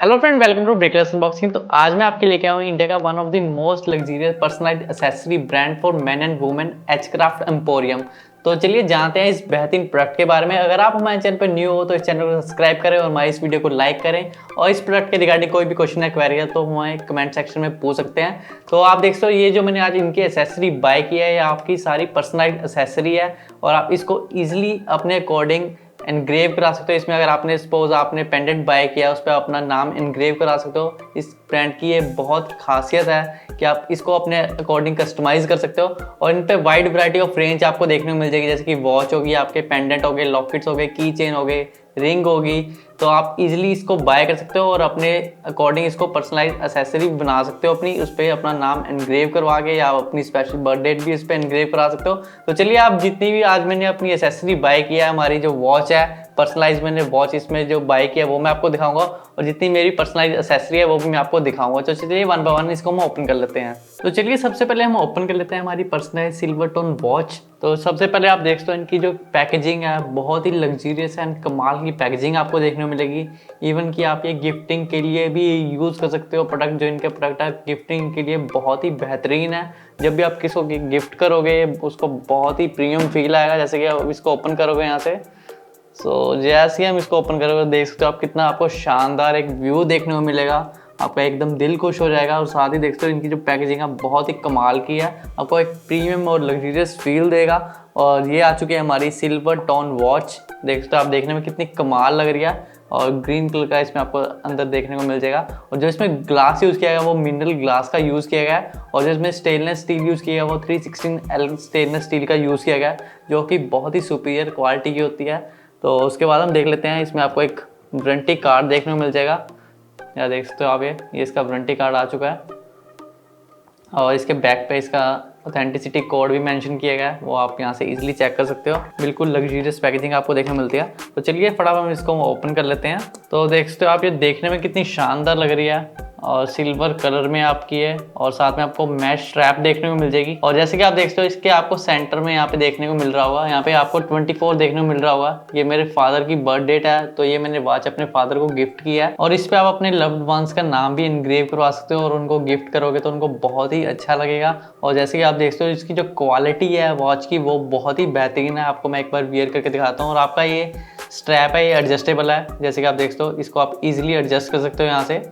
Hello friend, welcome to breakless unboxing. तो आज मैं आपके लेके आया हूँ इंडिया का one of the most luxurious personalised accessory brand for men and women, Hcraft emporium. तो चलिए जानते हैं इस बेहतरीन प्रोडक्ट के बारे में। अगर आप हमारे चैनल पर न्यू हो तो इस चैनल को सब्सक्राइब करें और हमारी इस वीडियो को लाइक करें। और इस प्रोडक्ट के रिगार्डिंग कोई भी क्वेश्चन है, क्वेरी है तो हमारे कमेंट सेक्शन में पूछ सकते हैं। तो आप देख सकते हो ये जो मैंने आज इनकी एक्सेसरी बाय किया है, ये आपकी सारी पर्सनलाइज्ड एक्सेसरी है और आप इसको ईजिली अपने अकॉर्डिंग एनग्रेव करा सकते हो। इसमें अगर आपने सपोज आपने पेंडेंट बाय किया उस पर अपना नाम एनग्रेव करा सकते हो। इस ब्रांड की ये बहुत खासियत है कि आप इसको अपने अकॉर्डिंग कस्टमाइज कर सकते हो और इन पे वाइड वैरायटी ऑफ रेंज आपको देखने को मिल जाएगी, जैसे कि वॉच होगी, आपके पेंडेंट हो गए, लॉकेट्स हो गए, की चेन हो गए, रिंग होगी। तो आप इजीली इसको बाय कर सकते हो और अपने अकॉर्डिंग इसको पर्सनलाइज एक्सेसरी बना सकते हो अपनी, उस पर अपना नाम एनग्रेव करवा के या अपनी स्पेशल बर्थ डेट भी इस पर एनग्रेव करा सकते हो। तो चलिए आप जितनी भी आज मैंने अपनी एक्सेसरी बाय किया है, हमारी जो वॉच है पर्सनलाइज मैंने वॉच इसमें जो बाय किया वो मैं आपको दिखाऊंगा और जितनी मेरी पर्सनलाइज एक्सेसरी है वो भी मैं आपको दिखाऊंगा। तो चलिए वन बाय वन इसको हम ओपन कर लेते हैं। तो चलिए सबसे पहले हम ओपन कर लेते हैं हमारी पर्सनलाइज सिल्वर टोन वॉच। तो सबसे पहले आप देख सकते हो इनकी जो पैकेजिंग है बहुत ही लग्जरियस एंड कमाल की पैकेजिंग आपको देखने को मिलेगी। इवन कि आप ये गिफ्टिंग के लिए भी यूज़ कर सकते हो। प्रोडक्ट जो इनके प्रोडक्ट है गिफ्टिंग के लिए बहुत ही बेहतरीन है। जब भी आप किसी को गिफ्ट करोगे उसको बहुत ही प्रीमियम फील आएगा। जैसे कि आप इसको ओपन करोगे यहाँ से, जैसे ही हम इसको ओपन करोगे देख सकते हो आप कितना आपको शानदार एक व्यू देखने को मिलेगा। आपका एकदम दिल खुश हो जाएगा और साथ ही देखते हो इनकी जो पैकेजिंग है बहुत ही कमाल की है, आपको एक प्रीमियम और लग्जरियस फील देगा। और ये आ चुकी है हमारी सिल्वर टोन वॉच। देख सकते हो आप देखने में कितनी कमाल लग रही है और ग्रीन कलर का इसमें आपको अंदर देखने को मिल जाएगा। और जो इसमें ग्लास यूज़ किया गया वो मिनरल ग्लास का यूज़ किया गया है और जो इसमें स्टेनलेस स्टील यूज़ किया गया वो 316L स्टेनलेस स्टील का यूज़ किया गया है, जो कि बहुत ही सुपीरियर क्वालिटी की होती है। तो उसके बाद हम देख लेते हैं इसमें आपको एक वारंटी कार्ड देखने को मिल जाएगा। या देख सकते हो आप ये इसका वारंटी कार्ड आ चुका है और इसके बैक पे इसका ऑथेंटिसिटी कोड भी मेंशन किया गया है, वो आप यहाँ से इजीली चेक कर सकते हो। बिल्कुल लग्जरियस पैकेजिंग आपको देखने मिलती है। तो चलिए फटाफट हम इसको ओपन कर लेते हैं। तो देख सकते हो आप ये देखने में कितनी शानदार लग रही है और सिल्वर कलर में आपकी है और साथ में आपको मैश स्ट्रैप देखने को मिल जाएगी। और जैसे कि आप देख सकते हो इसके आपको सेंटर में यहाँ पे देखने को मिल रहा होगा, यहाँ पे आपको 24 देखने को मिल रहा होगा। ये मेरे फादर की बर्थ डेट है तो ये मैंने वॉच अपने फादर को गिफ्ट किया है और इस पे आप अपने लव्ड वंस का नाम भी इनग्रेव करवा सकते हो और उनको गिफ्ट करोगे तो उनको बहुत ही अच्छा लगेगा। और जैसे कि आप देखते हो इसकी जो क्वालिटी है वॉच की वो बहुत ही बेहतरीन है। आपको मैं एक बार वियर करके दिखाता हूँ। और आपका ये स्ट्रैप है ये एडजस्टेबल है, जैसे कि आप देखते हो इसको आप इजीली एडजस्ट कर सकते हो।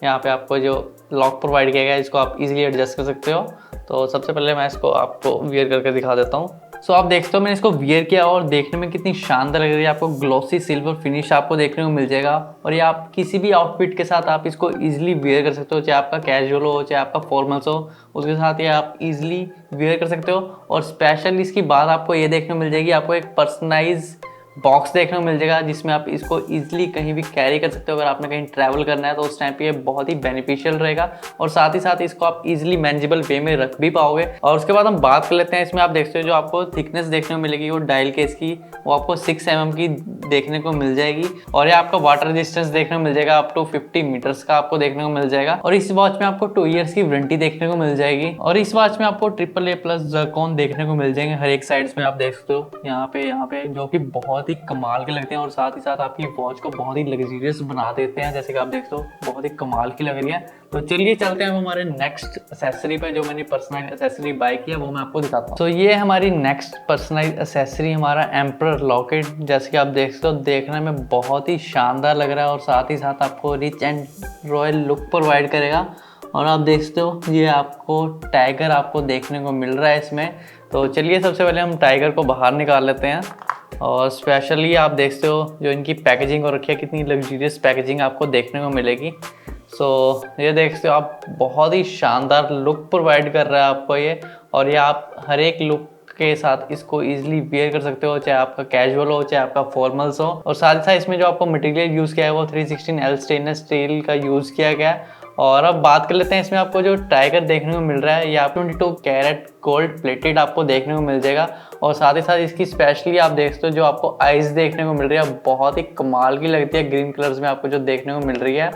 यहाँ पे आपको जो लॉक प्रोवाइड किया गया है इसको आप इजीली एडजस्ट कर सकते हो। तो सबसे पहले मैं इसको आपको वियर करके दिखा देता हूँ। आप देख सकते हो मैंने इसको वियर किया और देखने में कितनी शानदार लग रही है। आपको ग्लॉसी सिल्वर फिनिश आपको देखने को मिल जाएगा और ये आप किसी भी आउटफिट के साथ आप इसको इजीली वियर कर सकते हो, चाहे आपका कैजुअल हो चाहे आपका फॉर्मल्स हो, उसके साथ ये आप इजीली वियर कर सकते हो। और स्पेशल इसकी बात आपको ये देखने को मिल जाएगी, आपको एक पर्सनलाइज बॉक्स देखने को मिल जाएगा जिसमें आप इसको इजीली कहीं भी कैरी कर सकते हो। अगर आपने कहीं ट्रैवल करना है तो उस टाइम पे ये बहुत ही बेनिफिशियल रहेगा और साथ ही साथ इसको आप इजीली मैनेजेबल वे में रख भी पाओगे। और उसके बाद हम बात कर लेते हैं इसमें आप देखते हो जो आपको थिकनेस देखने को मिलेगी वो डायल केस की वो आपको 6 mm की देखने को मिल जाएगी। और ये आपका वाटर रेजिस्टेंस देखने को मिल जाएगा अप टू 50 मीटर्स का आपको देखने को मिल जाएगा। और इस वॉच में आपको 2 ईयर्स की वारंटी देखने को मिल जाएगी और इस वॉच में आपको AAA+ ज़रकोन देखने को मिल जाएंगे हर एक साइड्स में। आप देख सकते हो यहाँ पे जो कि बहुत ही कमाल के लगते हैं और साथ ही साथ आपकी वॉच को बहुत ही लग्जरियस बना देते हैं। जैसे कि आप देखते हो बहुत ही कमाल की लग रही है। तो चलिए चलते हैं हमारे नेक्स्ट एक्सेसरी पे, जो मैंने पर्सनलाइज एक्सेसरी बाय किया वो मैं आपको दिखाता हूँ। तो ये हमारी नेक्स्ट पर्सनलाइज एक्सेसरी हमारा एम्परर लॉकेट। जैसे कि आप देख सकते हो देखने में बहुत ही शानदार लग रहा है और साथ ही साथ आपको rich and royal look provide करेगा। और आप देख सकते हो ये आपको टाइगर आपको देखने को मिल रहा है इसमें। तो चलिए सबसे पहले हम टाइगर को बाहर निकाल लेते हैं और स्पेशली आप देखते हो जो इनकी पैकेजिंग हो रखी है कितनी लग्जरियस पैकेजिंग आपको देखने को मिलेगी। ये देखते हो आप बहुत ही शानदार लुक प्रोवाइड कर रहा है आपको ये। और ये आप हर एक लुक के साथ इसको इजीली वेयर कर सकते हो, चाहे आपका कैजुअल हो चाहे आपका फॉर्मल्स हो। और साथ ही साथ इसमें जो आपको मटेरियल यूज़ किया है वो 316L स्टेनलेस स्टील का यूज़ किया गया है। और अब बात कर लेते हैं इसमें आपको जो टाइगर देखने को मिल रहा है ये आपको 22 कैरेट गोल्ड प्लेटेड आपको देखने को मिल जाएगा। और साथ ही साथ इसकी स्पेशली आप देख सकते हो जो आपको आइज़ देखने को मिल रही है बहुत ही कमाल की लगती है, ग्रीन कलर्स में आपको जो देखने को मिल रही है।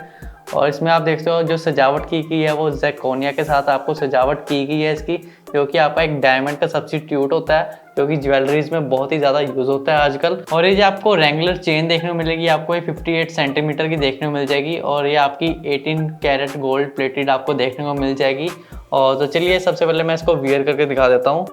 और इसमें आप देखते हो जो सजावट की गई है वो ज़िरकोनिया के साथ आपको सजावट की गई है इसकी, जो कि आपका एक डायमंड का सब्स्टिट्यूट होता है, जो कि ज्वेलरीज में बहुत ही ज़्यादा यूज़ होता है आजकल। और ये जो आपको रेंगुलर चेन देखने को मिलेगी, आपको ये 58 सेंटीमीटर की देखने को मिल जाएगी, और ये आपकी 18 कैरेट गोल्ड प्लेटेड आपको देखने को मिल जाएगी। और तो चलिए सबसे पहले मैं इसको वियर करके दिखा देता हूँ।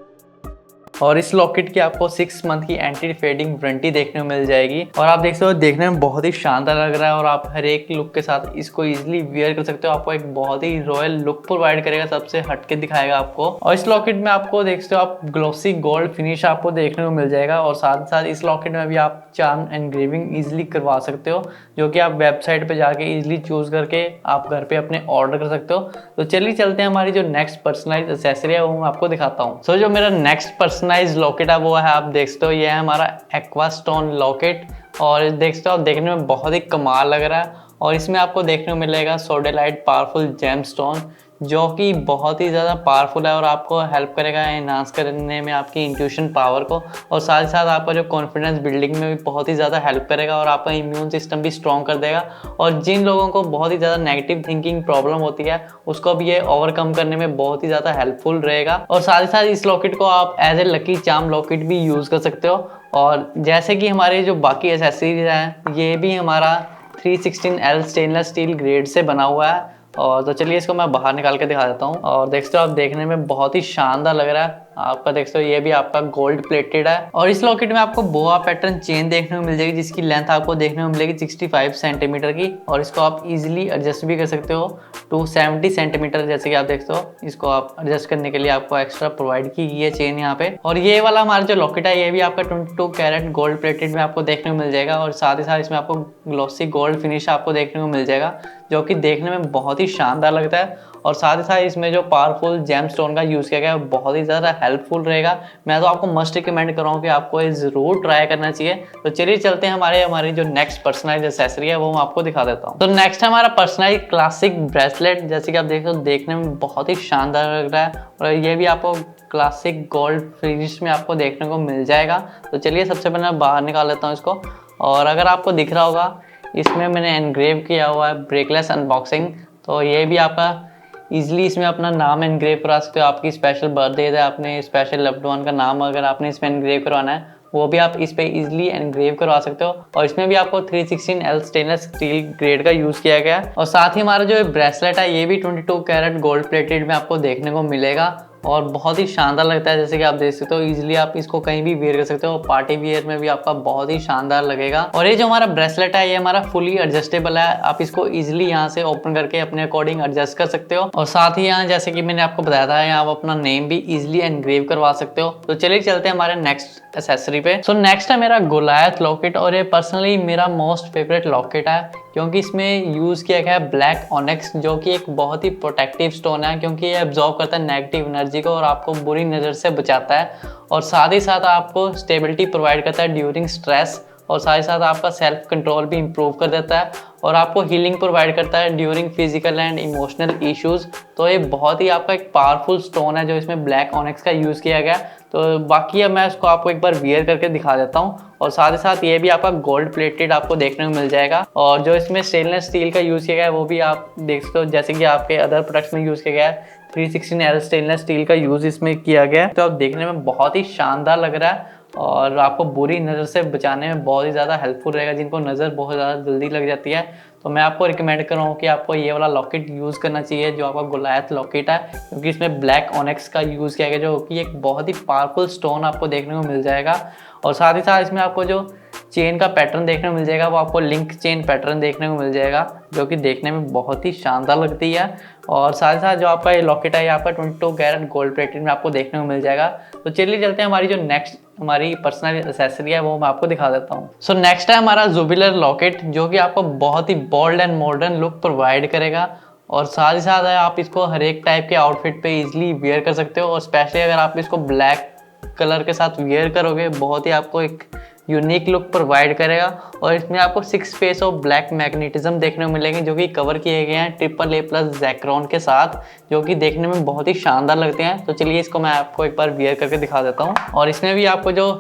और इस लॉकेट की आपको 6 मंथ की एंटी फेडिंग वारंटी देखने को मिल जाएगी। और आप देख सकते हो देखने में बहुत ही शानदार लग रहा है, और आप हर एक लुक के साथ इसको इजीली वियर कर सकते हो। आपको एक बहुत ही रॉयल लुक प्रोवाइड करेगा, सबसे हटके दिखाएगा आपको। और इस लॉकेट में आपको देख सकते हो आप ग्लॉसी गोल्ड फिनिश आपको देखने को मिल जाएगा, और साथ साथ इस लॉकेट में भी आप चार्म एनग्रेविंग इजिली करवा सकते हो, जो कि आप वेबसाइट पे जाके इजिली चूज करके आप घर पे अपने ऑर्डर कर सकते हो। तो चलिए चलते हैं हमारी जो नेक्स्ट पर्सनलाइज एक्सेसरी है वो मैं आपको दिखाता हूँ। सो जो मेरा नेक्स्ट पर्सनलाइज लॉकेट है वो है, आप देख सकते हो ये है हमारा एक्वा स्टोन लॉकेट। और देख सकते हो आप देखने में बहुत ही कमाल लग रहा है, और इसमें आपको देखने को मिलेगा सोडेलाइट पावरफुल जेम स्टोन, जो कि बहुत ही ज़्यादा पावरफुल है और आपको हेल्प करेगा एनहांस करने में आपकी इंट्यूशन पावर को, और साथ ही साथ आपका जो कॉन्फिडेंस बिल्डिंग में भी बहुत ही ज़्यादा हेल्प करेगा, और आपका इम्यून सिस्टम भी स्ट्रॉन्ग कर देगा। और जिन लोगों को बहुत ही ज़्यादा नेगेटिव थिंकिंग प्रॉब्लम होती है उसको भी ये ओवरकम करने में बहुत ही ज़्यादा हेल्पफुल रहेगा। और साथ ही साथ इस लॉकेट को आप as a lucky charm locket भी यूज़ कर सकते हो। और जैसे कि हमारे जो बाकी एसेसरीज हैं ये भी हमारा 316L स्टेनलेस स्टील ग्रेड से बना हुआ है। और तो चलिए इसको मैं बाहर निकाल के दिखा देता हूँ। और देख सकते हो आप देखने में बहुत ही शानदार लग रहा है, आपका देख सकते हो ये भी आपका गोल्ड प्लेटेड है। और इस लॉकेट में आपको बोआ पैटर्न चेन देखने को मिल जाएगी, जिसकी लेंथ आपको देखने को मिलेगी 65 सेंटीमीटर की, और इसको आप इजीली एडजस्ट भी कर सकते हो टू 70 सेंटीमीटर, जैसे कि आप देखते हो। इसको आप एडजस्ट करने के लिए आपको एक्स्ट्रा प्रोवाइड की गई है चेन यहाँ पे। और ये वाला हमारा जो लॉकेट है ये भी आपका 22 कैरेट गोल्ड प्लेटेड में आपको देखने को मिल जाएगा, और साथ ही साथ इसमें आपको ग्लॉसी गोल्ड फिनिश आपको देखने को मिल जाएगा, जो कि देखने में बहुत ही शानदार लगता है। और साथ ही साथ इसमें जो पावरफुल जेम स्टोन का यूज़ किया गया है बहुत ही ज़्यादा हेल्पफुल रहेगा। मैं तो आपको मस्ट रिकमेंड कर रहा हूँ कि आपको ये ज़रूर ट्राई करना चाहिए। तो चलिए चलते हैं हमारी जो नेक्स्ट पर्सनलाइज एक्सेसरी है वो मैं आपको दिखा देता हूँ। तो नेक्स्ट है हमारा पर्सनलाइज क्लासिक ब्रेसलेट, जैसे कि आप देख सकते हो देखने में बहुत ही शानदार लग रहा है, और ये भी आपको क्लासिक गोल्ड फिनिश में आपको देखने को मिल जाएगा। तो चलिए सबसे पहले मैं बाहर निकाल लेता हूँ इसको। और अगर आपको दिख रहा होगा इसमें मैंने एनग्रेव किया हुआ है ब्रेकलेस अनबॉक्सिंग, तो ये भी आपका ईजिली इसमें अपना नाम एनग्रेव करा सकते हो। आपकी स्पेशल बर्थडे है, अपने स्पेशल लव्ड वन का नाम अगर आपने इसमें एनग्रेव करवाना है वो भी आप इस पे इजीली एनग्रेव करवा सकते हो। और इसमें भी आपको 316L स्टेनलेस स्टील ग्रेड का यूज़ किया गया है। और साथ ही हमारा जो ब्रेसलेट है ये भी 22 कैरेट गोल्ड प्लेटेड में आपको देखने को मिलेगा, और बहुत ही शानदार लगता है, जैसे कि आप देख सकते हो इजीली आप इसको कहीं भी वेयर कर सकते हो। पार्टी वेयर में भी आपका बहुत ही शानदार लगेगा। और ये जो हमारा ब्रेसलेट है ये हमारा फुली एडजस्टेबल है, आप इसको इजीली यहाँ से ओपन करके अपने अकॉर्डिंग एडजस्ट कर सकते हो। और साथ ही यहाँ जैसे कि मैंने आपको बताया था यहाँ आप अपना नेम भी इजीली एनग्रेव करवा सकते हो। तो चलिए चलते हैं हमारे नेक्स्ट एक्सेसरी पे। सो नेक्स्ट है मेरा गोलायत लॉकेट, और ये पर्सनली मेरा मोस्ट फेवरेट लॉकेट है, क्योंकि इसमें यूज़ किया गया है ब्लैक ऑनेक्स, जो कि एक बहुत ही प्रोटेक्टिव स्टोन है, क्योंकि ये एब्जॉर्ब करता है नेगेटिव एनर्जी को और आपको बुरी नज़र से बचाता है। और साथ ही साथ आपको स्टेबिलिटी प्रोवाइड करता है ड्यूरिंग स्ट्रेस, और साथ ही साथ आपका सेल्फ कंट्रोल भी इम्प्रूव कर देता है, और आपको हीलिंग प्रोवाइड करता है during physical and emotional issues. तो ये बहुत ही आपका एक पावरफुल स्टोन है जो इसमें ब्लैक ऑनेक्स का यूज़ किया गया। तो बाकी अब मैं इसको आपको एक बार वियर करके दिखा देता हूँ। और साथ ही साथ ये भी आपका गोल्ड प्लेटेड आपको देखने को मिल जाएगा, और जो इसमें स्टेनलेस स्टील का यूज़ किया गया है वो भी आप देख सकते हो, जैसे कि आपके अदर प्रोडक्ट्स में यूज़ किया गया है 316L स्टेनलेस स्टील का यूज़ इसमें किया गया है। तो आप देखने में बहुत ही शानदार लग रहा है, और आपको बुरी नज़र से बचाने में बहुत ही ज़्यादा हेल्पफुल रहेगा, जिनको नज़र बहुत ज़्यादा जल्दी लग जाती है। तो मैं आपको रिकमेंड कर रहा हूँ कि आपको ये वाला लॉकेट यूज़ करना चाहिए, जो आपका गोलायत लॉकेट है, क्योंकि इसमें ब्लैक ऑनेक्स का यूज़ किया गया, जो कि एक बहुत ही पावरफुल स्टोन आपको देखने को मिल जाएगा। और साथ ही साथ इसमें आपको जो चेन का पैटर्न देखने को मिल जाएगा वो आपको लिंक चेन पैटर्न देखने को मिल जाएगा, जो कि देखने में बहुत ही शानदार लगती है। और साथ ही साथ जो आपका ये लॉकेट है ये आपका 22 कैरेट गोल्ड प्लेटेड में आपको देखने को मिल जाएगा। तो चलिए चलते हैं हमारी जो नेक्स्ट हमारी पर्सनल एक्सेसरी है वो मैं आपको दिखा देता हूँ। सो नेक्स्ट है हमारा जुबिलर लॉकेट, जो कि आपको बहुत ही bold and modern look provide करेगा, और साथ ही साथ आप इसको हर एक टाइप के आउटफिट पे इजीली वेयर कर सकते हो। और स्पेशली अगर आप इसको ब्लैक कलर के साथ वेयर करोगे बहुत ही आपको एक यूनिक लुक प्रोवाइड करेगा। और इसमें आपको 6 फेस ऑफ ब्लैक मैग्नेटिज्म देखने को मिलेंगे, जो कि कवर किए गए हैं AAA+ जैक्रोन के साथ, जो कि देखने में बहुत ही शानदार लगते हैं। तो चलिए इसको मैं आपको एक बार वियर करके दिखा देता हूँ। और इसमें भी आपको जो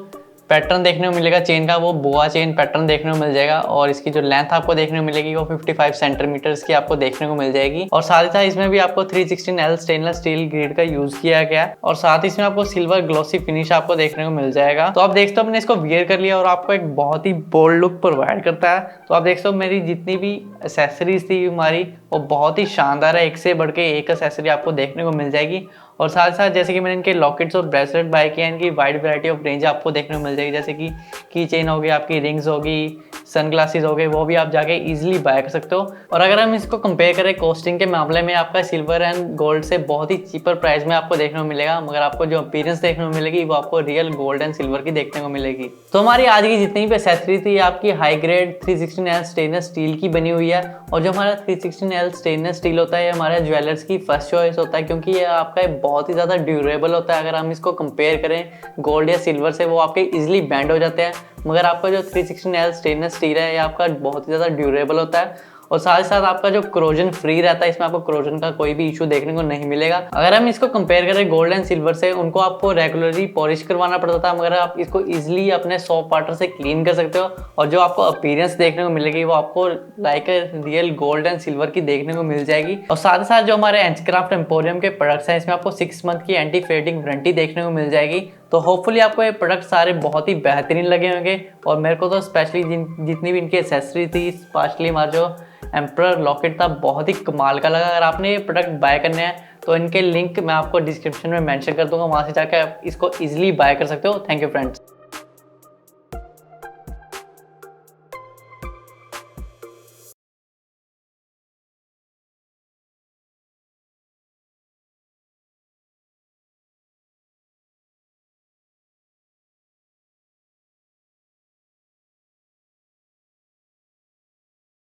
पैटर्न देखने को मिलेगा चेन का, वो बोआ चेन पैटर्न देखने को मिल जाएगा। और इसकी जो लेंथ आपको देखने को मिलेगी वो 55 सेंटीमीटर्स की आपको देखने को मिल जाएगी। और साथ ही साथ इसमें भी आपको 316L स्टेनलेस स्टील ग्रेड का यूज किया गया है। और साथ ही इसमें आपको सिल्वर ग्लॉसी फिनिश आपको देखने को मिल जाएगा। तो आप देख सकते हो मैंने इसको वियर कर लिया और आपको एक बहुत ही बोल्ड लुक प्रोवाइड करता है। तो आप देख सकते हो मेरी जितनी भी एक्सेसरीज थी हमारी वो बहुत ही शानदार है, एक से बढ़ के एक एक्सेसरी आपको देखने को मिल जाएगी। और साथ साथ जैसे कि मैंने इनके लॉकेट्स और ब्रेसलेट बाय किए हैं, इनकी वाइड वैरायटी ऑफ रेंज आपको देखने को मिल जाएगी, जैसे कि की चेन हो गई, आपकी रिंग्स होगी, सनग्लासेस हो गए, वो भी आप जाके इजीली बाय कर सकते हो। और अगर हम इसको कंपेयर करें कॉस्टिंग के मामले में, आपका सिल्वर एंड गोल्ड से बहुत ही चीपर प्राइस में आपको देखने को मिलेगा, मगर आपको जो अपीयरेंस देखने को मिलेगी वो आपको रियल गोल्ड एंड सिल्वर की देखने को मिलेगी। तो हमारी आज की जितनी भी एक्सेसरी थी आपकी high grade 316L stainless steel की बनी हुई है। और जो हमारा 316L स्टेनलेस स्टील होता है हमारे ज्वेलर्स की फर्स्ट चॉइस होता है, क्योंकि ये आपका बहुत ही ज़्यादा ड्यूरेबल होता है। अगर हम इसको कंपेयर करें गोल्ड या सिल्वर से, वो आपके इजीली बैंड हो जाते हैं, मगर आपका जो 316L स्टेनलेस स्टील है ये आपका बहुत ही ज़्यादा ड्यूरेबल होता है। और साथ ही साथ आपका जो क्रोजन फ्री रहता है, इसमें आपको क्रोजन का कोई भी इशू देखने को नहीं मिलेगा। अगर हम इसको कंपेयर करें गोल्ड एंड सिल्वर से, उनको आपको रेगुलरली पॉलिश करवाना पड़ता था, मगर आप इसको इजीली अपने सॉफ्ट वाटर से क्लीन कर सकते हो। और जो आपको अपीयरेंस देखने को मिलेगी वो आपको like real gold and silver की देखने को मिल जाएगी। और साथ ही साथ जो हमारे एचक्राफ्ट एम्पोरियम के प्रोडक्ट्स हैं, इसमें आपको 6 मंथ की एंटी फेडिंग वारंटी देखने को मिल जाएगी। तो होपफुली आपको ये प्रोडक्ट सारे बहुत ही बेहतरीन लगे होंगे। और मेरे को तो स्पेशली जितनी भी इनकी एक्सेसरी थी, स्पेशली हमारा जो एम्परर लॉकेट था बहुत ही कमाल का लगा। अगर आपने ये प्रोडक्ट बाय करने हैं तो इनके लिंक मैं आपको डिस्क्रिप्शन में मेंशन कर दूंगा, वहां से जाकर आप इसको इजीली बाय कर सकते हो। Thank you friends.